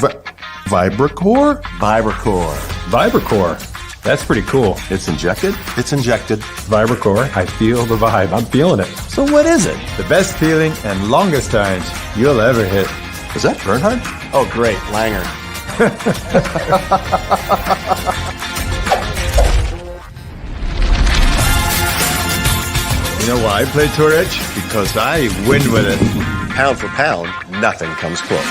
Vibracore? Vibracore. Vibracore. That's pretty cool. It's injected? It's injected. Vibracore. I feel the vibe. I'm feeling it. So what is it? The best feeling and longest times you'll ever hit. Is that Bernhard? Oh, great. Langer. You know why I play Tour Edge? Because I win with it. Pound for pound, nothing comes close.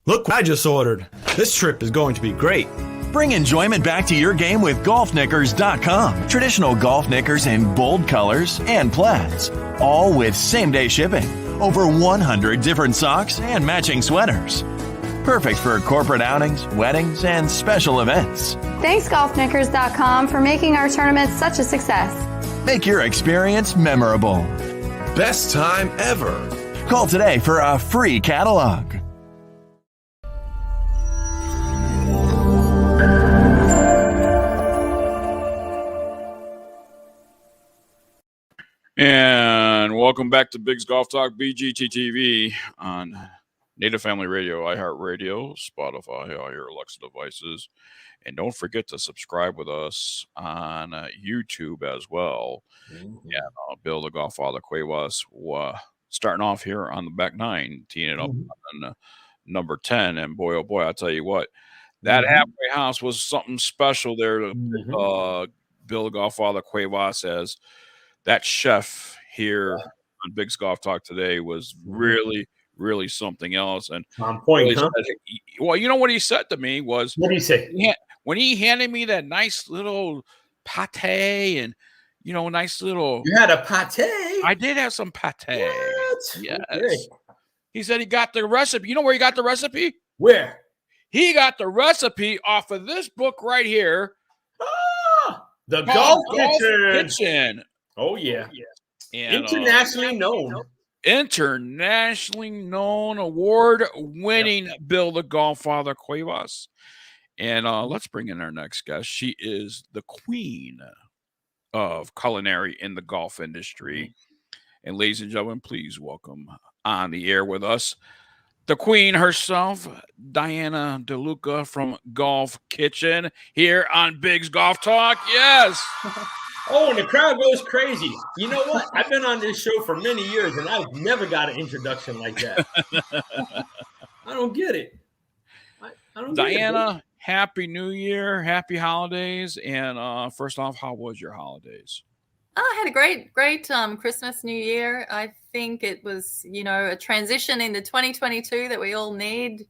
Look what I just ordered. This trip is going to be great. Bring enjoyment back to your game with golfknickers.com. Traditional golf knickers in bold colors and plaids, all with same-day shipping. Over 100 different socks and matching sweaters. Perfect for corporate outings, weddings, and special events. Thanks, golfknickers.com, for making our tournament such a success. Make your experience memorable. Best time ever. Call today for a free catalog. And welcome back to Big's Golf Talk, BGT-TV on Native Family Radio, iHeartRadio, Spotify, all your Alexa devices. And don't forget to subscribe with us on YouTube as well. Mm-hmm. And Bill, the Golffather Cuevas, starting off here on the back nine, teeing it up on number 10. And boy, oh boy, I'll tell you what, that halfway house was something special there. Bill, the Golffather Cuevas says, that chef here on Big's Golf Talk today was really, really something else. And on point, really well, you know what he said to me was, what did he say? When he handed me that nice little pate and, you know, nice little. You had a pate? I did have some pate. What? Yes. Okay. He said he got the recipe. You know where he got the recipe? Where? He got the recipe off of this book right here. The Golf Kitchen. Oh, yeah. And, internationally known, award-winning Bill the Golffather Cuevas. And let's bring in our next guest. She is the queen of culinary in the golf industry. And ladies and gentlemen, please welcome on the air with us the queen herself, Diana DeLucia from Golf Kitchen here on Big's Golf Talk. Yes. Oh, and the crowd goes crazy. You know what? I've been on this show for many years, and I've never got an introduction like that. I don't get it. I don't Diana, get it, Happy New Year, happy holidays. And first off, how was your holidays? I had a great Christmas, New Year. I think it was, a transition into 2022 that we all need,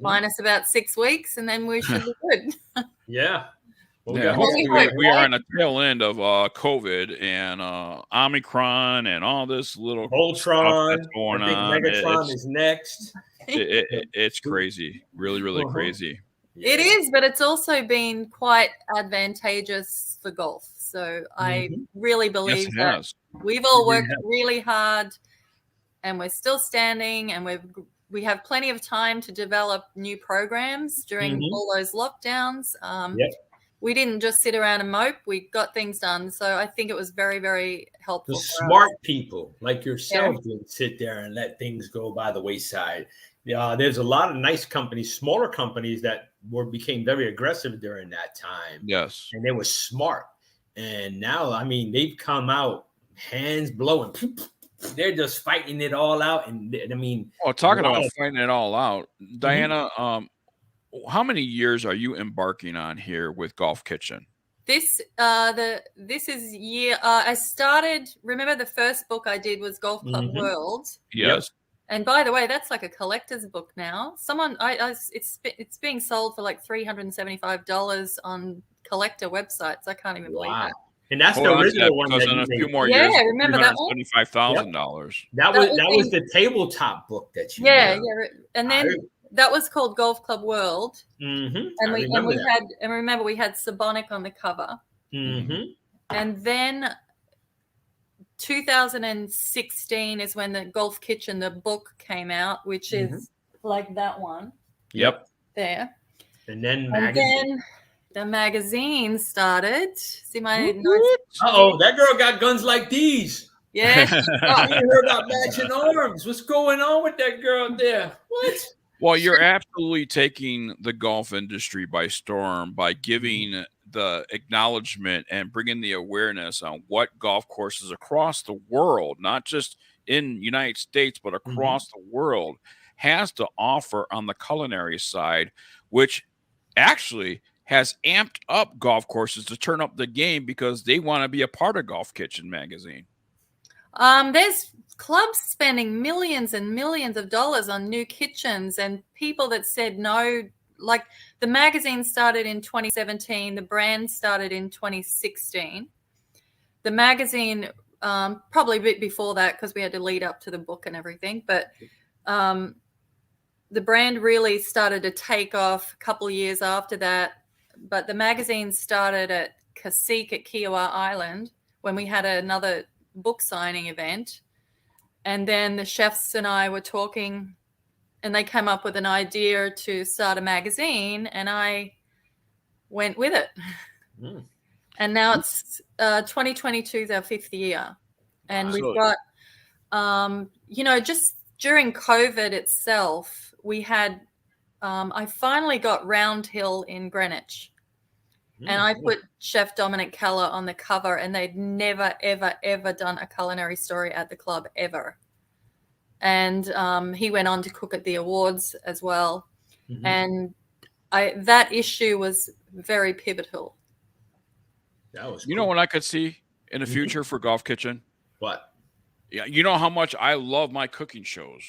minus about 6 weeks, and then we should be good. Yeah. Well, hopefully we are on the tail end of COVID and Omicron and all this little Voltron stuff going I think on. Megatron is next. It's crazy, really, really crazy. It is, but it's also been quite advantageous for golf. So I really believe that we've all worked really hard, and we're still standing, and we have plenty of time to develop new programs during all those lockdowns. We didn't just sit around and mope. We got things done. So I think it was very, very helpful. The smart people like yourself didn't sit there and let things go by the wayside. There's a lot of nice companies, smaller companies that became very aggressive during that time. Yes. And they were smart. And now, I mean, they've come out hands blowing. They're just fighting it all out. And I mean, talking about fighting it all out, Diana, how many years are you embarking on here with Golf Kitchen? This is year. I started. Remember, the first book I did was Golf Club World. Yes. And by the way, that's like a collector's book now. It's being sold for like $375 on collector websites. I can't even believe that. And that's the original one. Because in a few more years, remember that one? $75,000. That was the tabletop book that you. Yeah. And then that was called Golf Club World. And remember we had Sabonic on the cover. And then 2016 is when the Golf Kitchen, the book, came out, which is like that one. Yep. there. And then the magazine started. See my nice. That girl got guns like these. Yeah. I heard about matching arms. What's going on with that girl there? What? Well, you're absolutely taking the golf industry by storm by giving the acknowledgement and bringing the awareness on what golf courses across the world, not just in United States, but across the world, has to offer on the culinary side, which actually has amped up golf courses to turn up the game because they want to be a part of Golf Kitchen magazine. There's clubs spending millions and millions of dollars on new kitchens, and people that said no. Like the magazine started in 2017, the brand started in 2016. The magazine probably a bit before that because we had to lead up to the book and everything, but the brand really started to take off a couple of years after that. But the magazine started at Cacique at Kiowa Island when we had another book signing event. And then the chefs and I were talking, and they came up with an idea to start a magazine, and I went with it. And now it's 2022 is our 5th year. And we've got, just during COVID itself, we had, I finally got Round Hill in Greenwich. And I put Chef Dominic Keller on the cover, and they'd never, ever, ever done a culinary story at the club ever. And he went on to cook at the awards as well. And that issue was very pivotal. That was You know what I could see in the future for Golf Kitchen? What? Yeah, you know how much I love my cooking shows,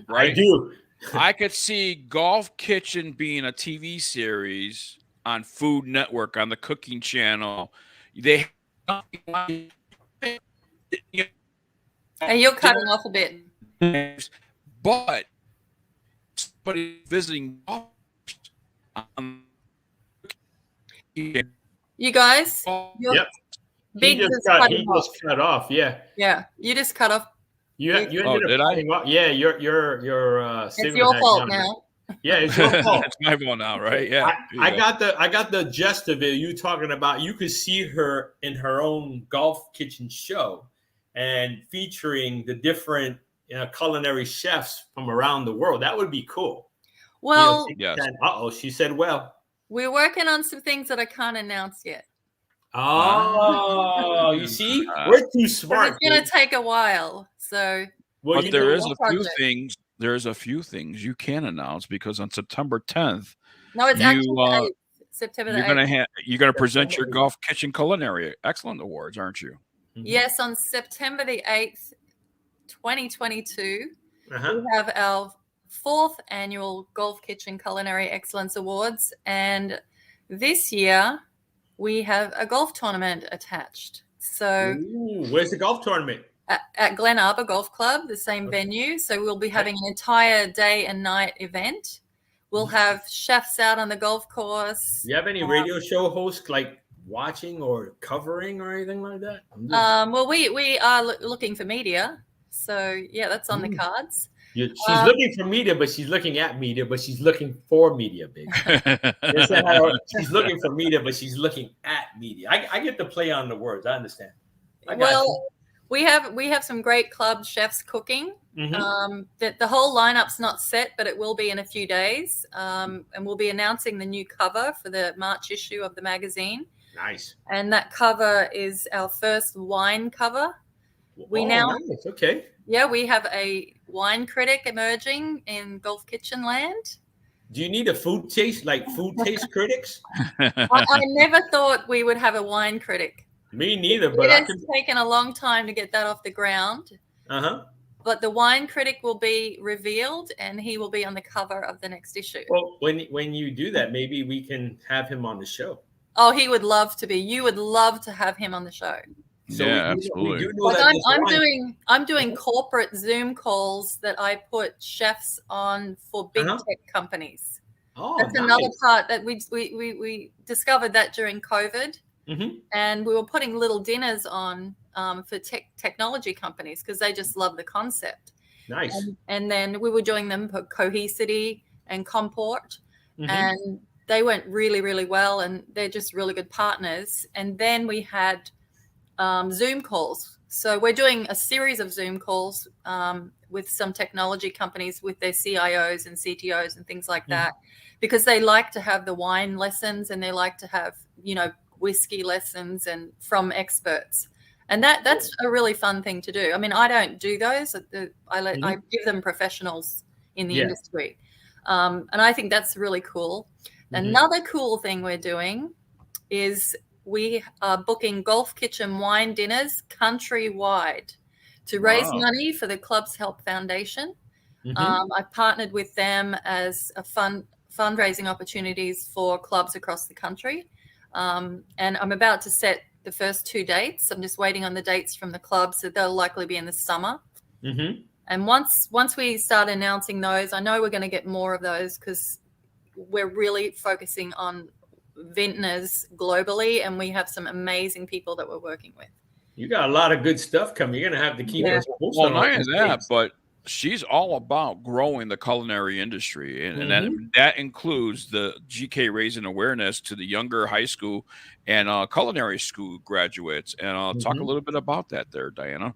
right? I do. I could see Golf Kitchen being a TV series on Food Network on the cooking channel. Hey, you're cutting off a bit. But somebody visiting you guys, yep. Big he just cut off. Yeah, you just cut off. You ended up cutting off. Yeah, your it's your fault now. Yeah, it's your fault. It's my fault now, right? Yeah. I got the gist of it. You talking about you could see her in her own Golf Kitchen show and featuring the different culinary chefs from around the world. That would be cool. Well, yes. She said well. We're working on some things that I can't announce yet. Oh, you see? We're too smart. It's going to take a while. So, but there is a few things. There's a few things you can announce because on September 10th, no, it's actually September the 8th. You're going to present your Golf Kitchen Culinary Excellent Awards, aren't you? Yes, on September the 8th, 2022, we have our 4th annual Golf Kitchen Culinary Excellence Awards, and this year we have a golf tournament attached. So, where's the golf tournament? At Glen Arbor Golf Club, the same venue. So we'll be having an entire day and night event. We'll have chefs out on the golf course. Do you have any radio show hosts like watching or covering or anything like that? Well, we are looking for media. So, yeah, that's on the cards. She's looking for media, but she's looking at media, but she's looking for media, baby. She's looking for media, but she's looking at media. I get to play on the words. I understand. We have some great club chefs cooking. The whole lineup's not set, but it will be in a few days. And we'll be announcing the new cover for the March issue of the magazine. Nice. And that cover is our first wine cover. Nice. Okay. Yeah, we have a wine critic emerging in Golf Kitchen land. Do you need a food taste critics? I never thought we would have a wine critic. Me neither, but it has taken a long time to get that off the ground. But the wine critic will be revealed, and he will be on the cover of the next issue. Well, when you do that, maybe we can have him on the show. Oh, he would love to be. You would love to have him on the show. So yeah, absolutely. I'm doing corporate Zoom calls that I put chefs on for big tech companies. Oh, that's another part that we discovered that during COVID. And we were putting little dinners on for technology companies because they just love the concept. Nice. And then we were doing them for Cohesity, and Comport, and they went really, really well, and they're just really good partners. And then we had Zoom calls. So we're doing a series of Zoom calls with some technology companies with their CIOs and CTOs and things like that, because they like to have the wine lessons and they like to have, whiskey lessons and from experts. And that's a really fun thing to do. I mean, I don't do those. I give them professionals in the industry. And I think that's really cool. Another cool thing we're doing is we are booking Golf Kitchen wine dinners countrywide to raise money for the Clubs Help Foundation. I've partnered with them as a fundraising opportunities for clubs across the country. And I'm about to set the first 2 dates. I'm just waiting on the dates from the clubs, so they'll likely be in the summer. And once we start announcing those, I know we're going to get more of those because we're really focusing on vintners globally, and we have some amazing people that we're working with. You got a lot of good stuff coming. You're going to have to keep us posted. Well, not only that, but she's all about growing the culinary industry, and that includes the GK raising awareness to the younger high school and culinary school graduates. And I'll talk a little bit about that there, Diana.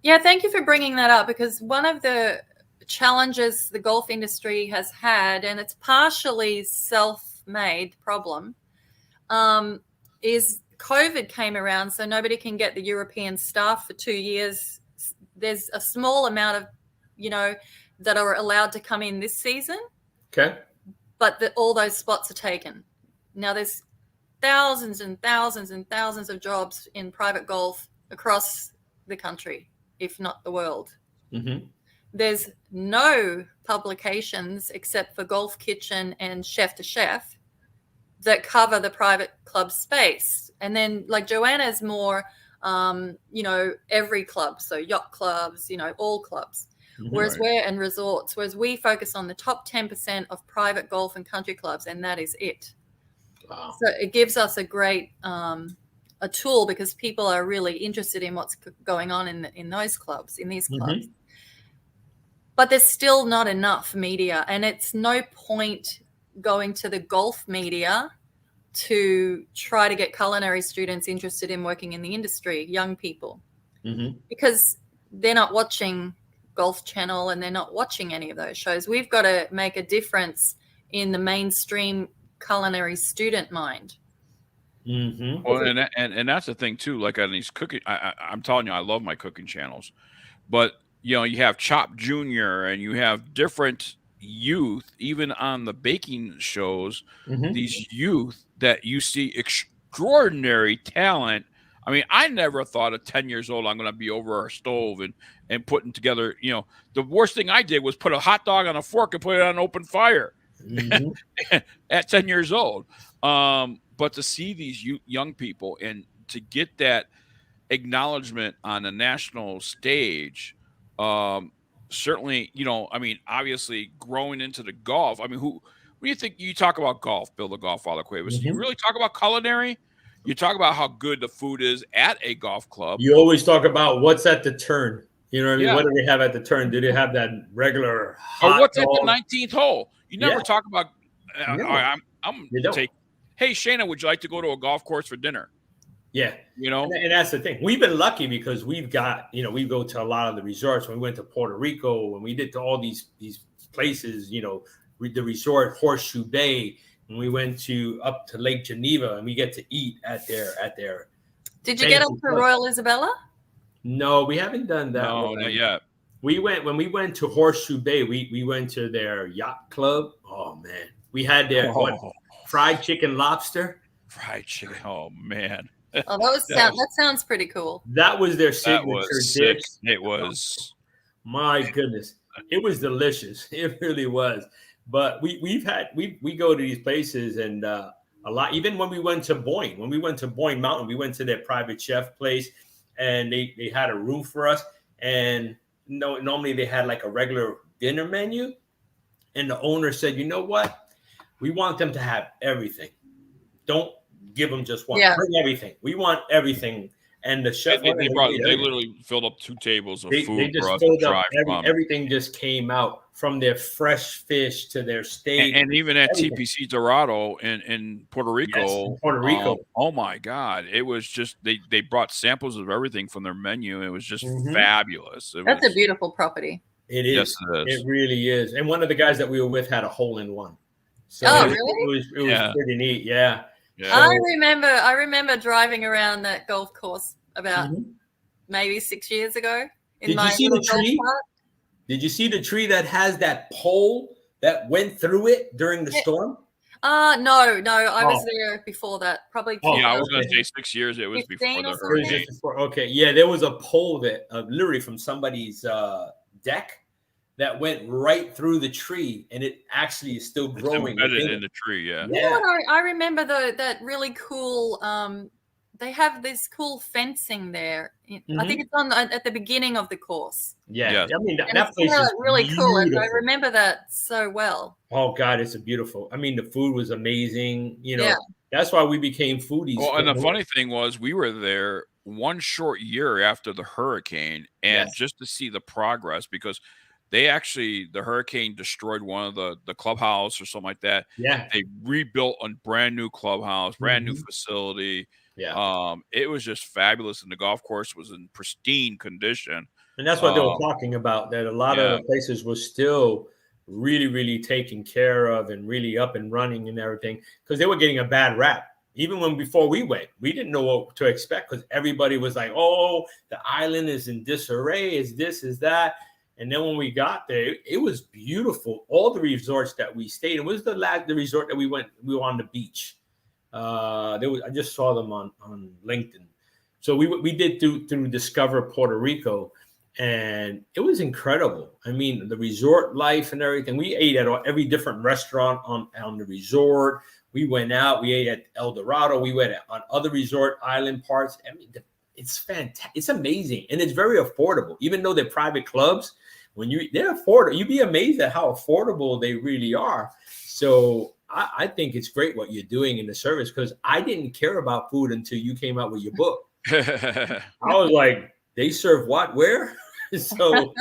Yeah, thank you for bringing that up, because one of the challenges the golf industry has had, and it's partially self-made problem, is COVID came around, so nobody can get the European staff for 2 years. There's a small amount of, that are allowed to come in this season. Okay. But all those spots are taken. Now there's thousands and thousands and thousands of jobs in private golf across the country, if not the world. There's no publications except for Golf Kitchen and Chef to Chef that cover the private club space. And then like Joanna's more, every club. So yacht clubs, all clubs. Whereas we're in resorts, whereas we focus on the top 10% of private golf and country clubs, and that is it. Wow. So it gives us a great a tool, because people are really interested in what's going on in those clubs, in these clubs. But there's still not enough media, and it's no point going to the golf media to try to get culinary students interested in working in the industry, young people, because they're not watching Golf Channel and they're not watching any of those shows. We've got to make a difference in the mainstream culinary student mind. Well, and that's the thing too. Like on these cooking, I'm telling you, I love my cooking channels, but you have Chop Junior and you have different youth, even on the baking shows. These youth that you see extraordinary talent. I mean, I never thought at 10 years old I'm going to be over a stove and putting together. The worst thing I did was put a hot dog on a fork and put it on open fire at 10 years old. But to see these young people and to get that acknowledgement on a national stage, certainly, I mean, obviously growing into the golf. I mean, who do you think you talk about golf, Bill the Golf Father Cuevas? You really talk about culinary? You talk about how good the food is at a golf club. You always talk about what's at the turn. You know what I mean? What do they have at the turn? Do they have that regular hot or what's dog? at the 19th hole? You never talk about. I'm take. Hey, Shayna, would you like to go to a golf course for dinner? Yeah, and that's the thing. We've been lucky because we've got, we go to a lot of the resorts. When we went to Puerto Rico, when we did to all these places, the resort Horseshoe Bay. When we went up to Lake Geneva, and we get to eat at their. Did you get up to Royal Isabella? No, we haven't done that. No, not yet. When we went to Horseshoe Bay, we went to their yacht club. Oh man, we had their fried chicken lobster. Fried chicken. Oh man. Oh, that sounds pretty cool. That was their signature dish. It was. My goodness, it was delicious. It really was. But we go to these places and a lot. Even when we went to Boyne Mountain, we went to their private chef place, and they had a room for us. And normally they had like a regular dinner menu, and the owner said, "You know what? We want them to have everything. Don't give them just one. Bring everything. We want everything And the chef, They literally filled up 2 tables of food they just for us filled to up try. everything just came out, from their fresh fish to their steak. And even at everything. TPC Dorado in Puerto Rico. Yes, in Puerto Rico. Oh my God. It was just, they brought samples of everything from their menu. It was just Mm-hmm. fabulous. That's a beautiful property. It is. Yes, it is. It really is. And one of the guys that we were with had a hole-in-one. So really? It was pretty neat. Yeah. Yeah. I remember driving around that golf course about maybe 6 years ago. Did you see the tree? Did you see the tree that has that pole that went through it during the storm? No. I was there before that. Probably. I was going to say 6 years. It was before the hurricane. Okay. Yeah, there was a pole that literally from somebody's deck that went right through the tree, and it actually is still growing. It's embedded in the tree, yeah. You know what I remember that really cool. They have this cool fencing there. I think it's at the beginning of the course. Yeah. I mean, and that place is really cool. And I beautiful. remember that so well. Oh God, it's beautiful. I mean, the food was amazing. You know, that's why we became foodies. Well, and the funny thing was, we were there one short year after the hurricane, and just to see the progress, because the hurricane destroyed one of the clubhouse or something like that. Yeah. They rebuilt a brand new clubhouse, brand new facility. Yeah. It was just fabulous. And the golf course was in pristine condition. And that's what they were talking about, that a lot of the places were still really, really taken care of and really up and running and everything, because they were getting a bad rap. Even before we went, we didn't know what to expect, because everybody was like, oh, the island is in disarray, is this, is that. And then when we got there, it was beautiful. All the resorts that we stayed in, was the resort that we were on the beach. I just saw them on LinkedIn. So we did through Discover Puerto Rico, and it was incredible. I mean, the resort life and everything. We ate at every different restaurant on the resort. We went out. We ate at El Dorado. We went on other resort island parts. I mean, it's fantastic. It's amazing, and it's very affordable. Even though they're private clubs, they're affordable. You'd be amazed at how affordable they really are. So I think it's great what you're doing in the service, because I didn't care about food until you came out with your book. I was like, they serve what, where? So,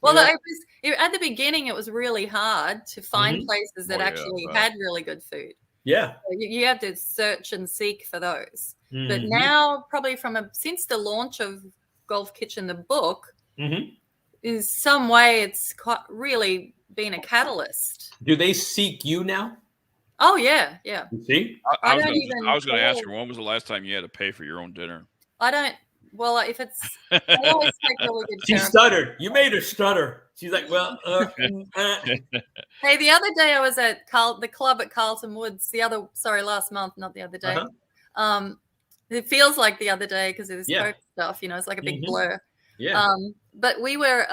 well, at the beginning, it was really hard to find places that actually had really good food. Yeah, so you had to search and seek for those. But now, probably since the launch of Golf Kitchen, the book, in some way, it's really been a catalyst. Do they seek you now? Oh yeah. You see, I was going to ask her, when was the last time you had to pay for your own dinner? I don't. Well, if it's, I always take really good care. She stuttered. You made her stutter. She's like, well. Hey, the other day I was at the club at Carlton Woods. Last month, not the other day. It feels like the other day because of this COVID stuff. You know, it's like a big blur. Yeah. But we were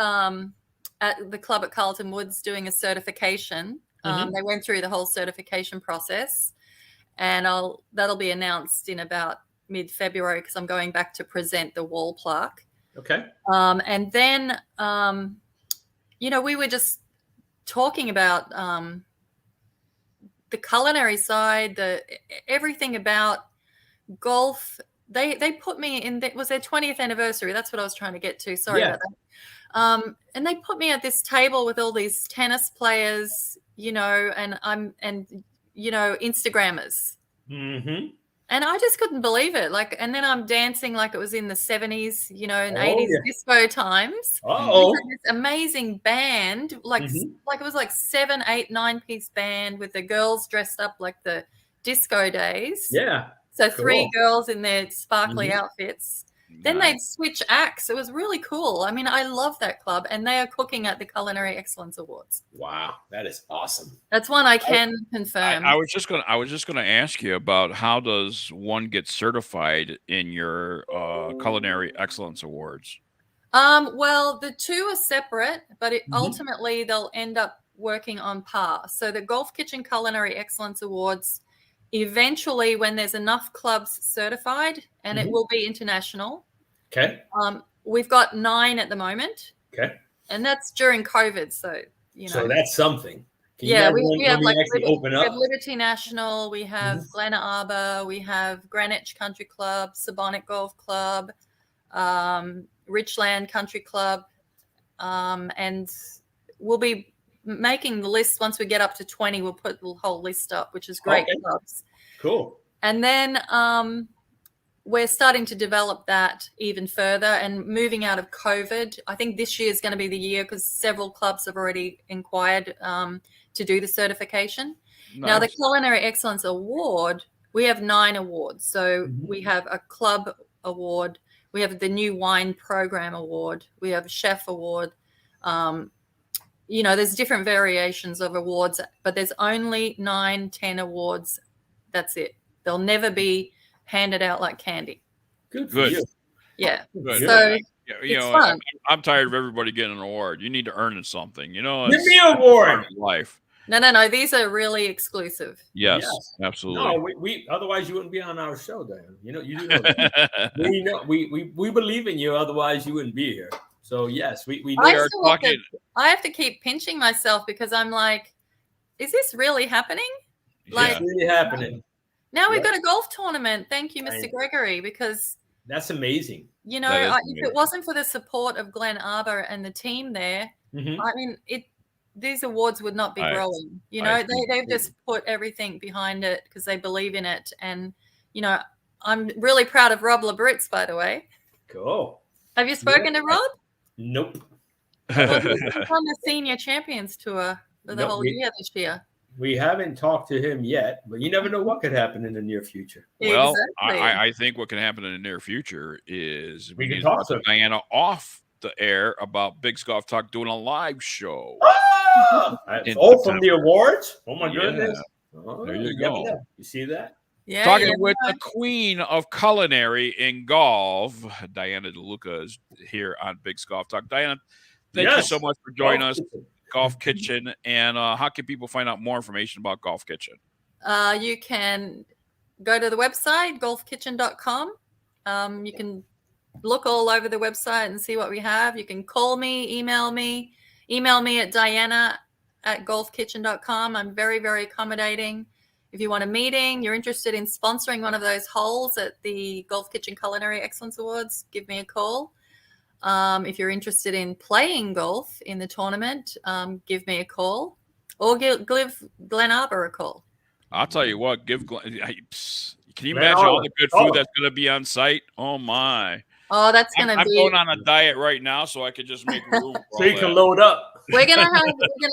at the club at Carlton Woods doing a certification. They went through the whole certification process, and that'll be announced in about mid-February, because I'm going back to present the wall plaque. Okay. And then, we were just talking about the culinary side, everything about golf. They put me in. It was their 20th anniversary. That's what I was trying to get to. Sorry about that. And they put me at this table with all these tennis players, and Instagrammers. Mm-hmm. And I just couldn't believe it. And then I'm dancing like it was in the 70s, and 80s disco times. Oh, this amazing band, like it was like 7, 8, 9-piece band with the girls dressed up like the disco days. Yeah. So 3 girls in their sparkly outfits. Then they'd switch acts. It was really cool. I mean, I love that club, and they are cooking at the Culinary Excellence Awards. Wow, that is awesome. That's one I can confirm. I was just gonna ask you about, how does one get certified in your Culinary Excellence Awards? Well, the 2 are separate, but ultimately they'll end up working on par. So the Golf Kitchen Culinary Excellence Awards, eventually, when there's enough clubs certified, and it will be international. Okay. We've got 9 at the moment. Okay. And that's during COVID, so So that's something. We have open up. We have Liberty National, we have Glen Arbor, we have Greenwich Country Club, Sabonic Golf Club, Richland Country Club, and we'll be making the list. Once we get up to 20, we'll put the whole list up, which is great. Okay. Clubs. Cool. And then we're starting to develop that even further and moving out of COVID. I think this year is going to be the year because several clubs have already inquired to do the certification. Nice. Now, the Culinary Excellence Award, we have 9 awards. So we have a club award. We have the new wine program award. We have a chef award. There's different variations of awards, but there's only 9, 10 awards. That's it. They'll never be handed out like candy. Good for you. Yeah. Good. So fun. I'm tired of everybody getting an award. You need to earn something. Give me an award. Life. No. These are really exclusive. Yes. Absolutely. No, we otherwise you wouldn't be on our show, Dan. You do know that. we believe in you. Otherwise, you wouldn't be here. So yes, we are talking. I have to keep pinching myself because I'm like, is this really happening? It's really happening. Now we've got a golf tournament. Thank you, Mr. Gregory, because that's amazing. If it wasn't for the support of Glenn Arbor and the team there, I mean, these awards would not be growing. They've just put everything behind it because they believe in it. And, I'm really proud of Rob Labritz, by the way. Cool. Have you spoken to Rob? Nope. Well, he's on the Senior Champions Tour for the whole year this year. We haven't talked to him yet, but you never know what could happen in the near future. Well, exactly. I think what can happen in the neir future is we can talk to Diana off the air about Big's Golf Talk doing a live show. From the awards? Oh, my goodness. Oh, there you go. You see that? Yeah. Talking with the queen of culinary in golf, Diana DeLucia is here on Big's Golf Talk. Diana, thank you so much for joining us. Golf Kitchen, and how can people find out more information about Golf Kitchen? You can go to the website, golfkitchen.com. You can look all over the website and see what we have. You can call me, email me at diana@golfkitchen.com. I'm very, very accommodating. If you want a meeting, you're interested in sponsoring one of those holes at the Golf Kitchen Culinary Excellence Awards, give me a call. If you're interested in playing golf in the tournament, give me a call or give Glenn Arbor a call. I'll tell you what, can you imagine all the good food that's going to be on site? Oh, my. Oh, that's going to be. I'm going on a diet right now so I could just make room. So you can load up. We're going to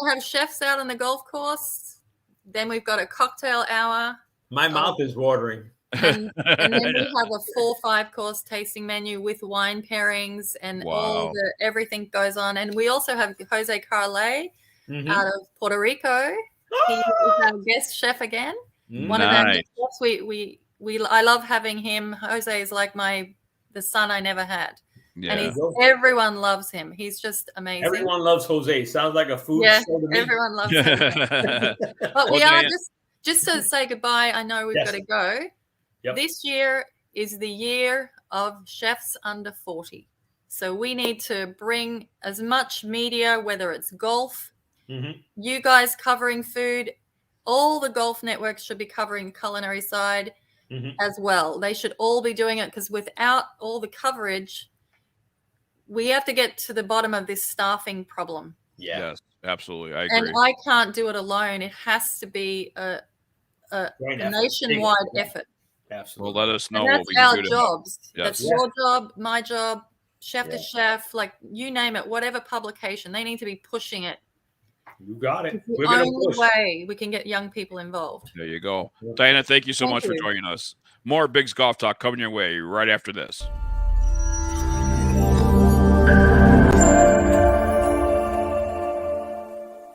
have chefs out on the golf course. Then we've got a cocktail hour. My mouth is watering. And then we have a 4-5 course tasting menu with wine pairings and everything goes on. And we also have Jose Carle out of Puerto Rico. He is our guest chef again. One of our guest chefs. I love having him. Jose is like the son I never had. Yeah. And everyone loves him. He's just amazing. Everyone loves Jose. Sounds like a food show to me. Everyone loves him. But we are just to say goodbye. I know we've got to go. Yep. This year is the year of chefs under 40. So we need to bring as much media, whether it's golf, you guys covering food, all the golf networks should be covering the culinary side as well. They should all be doing it because without all the coverage, we have to get to the bottom of this staffing problem. Yeah. Yes, absolutely. I agree. And I can't do it alone. It has to be a nationwide effort. Absolutely. Well, let us know. And that's our jobs. Yes. That's your job, my job, chef to chef, like you name it, whatever publication. They need to be pushing it. You got it. It's the only way we can get young people involved. There you go. Diana, thank you so much for joining us. More Big's Golf Talk coming your way right after this.